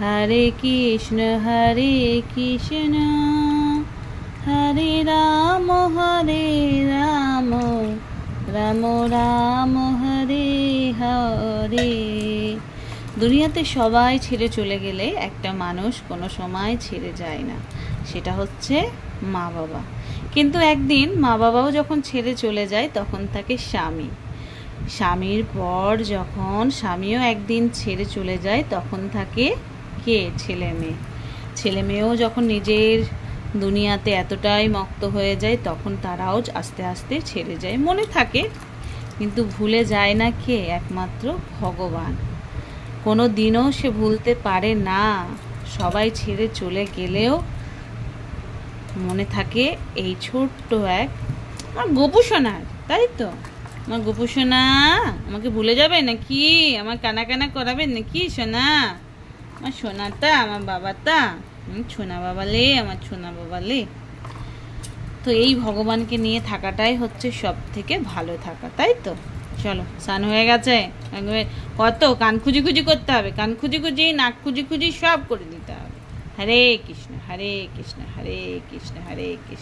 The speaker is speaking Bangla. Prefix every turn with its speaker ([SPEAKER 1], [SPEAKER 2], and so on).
[SPEAKER 1] হরে কৃষ্ণ হরে রাম রাম রাম রাম হরে হরে। দুনিয়াতে সবাই ছেড়ে চলে গেলে একটা মানুষ কোনো সময় ছেড়ে যায় না, সেটা হচ্ছে মা বাবা। কিন্তু একদিন মা বাবাও যখন ছেড়ে চলে যায় তখন থাকে স্বামী। স্বামীর পর যখন স্বামীও একদিন ছেড়ে চলে যায় তখন থাকে কে? ছেলে মেয়ে। ছেলে মেয়েও যখন নিজের দুনিয়াতে এতটাই মক্ত হয়ে যায় তখন তারাও আস্তে আস্তে ছেড়ে যায়। মনে থাকে কিন্তু ভুলে যায় না কে? একমাত্র ভগবান। কোনো দিনও সে ভুলতে পারে না। সবাই ছেড়ে চলে গেলেও মনে থাকে এই ছোট্ট এক আমার গোপু সোনার, তাই তো? আমার গোপু সোনা আমাকে ভুলে যাবে নাকি? আমার কানা কানা করাবে নাকি সোনা? আমার সোনাটা, আমার বাবাটা, সোনা বাবালে, আমার সোনা বাবালে। তো এই ভগবানকে নিয়ে থাকাটাই হচ্ছে সব থেকে ভালো থাকা, তাই তো? চলো, স্নান হয়ে গেছে। কত কান খুঁজি খুঁজি করতে হবে, কান খুঁজি খুঁজি, নাক খুঁজি খুঁজি সব করে দিতে হবে। হরে কৃষ্ণ হরে কৃষ্ণ হরে কৃষ্ণ হরে কৃষ্ণ।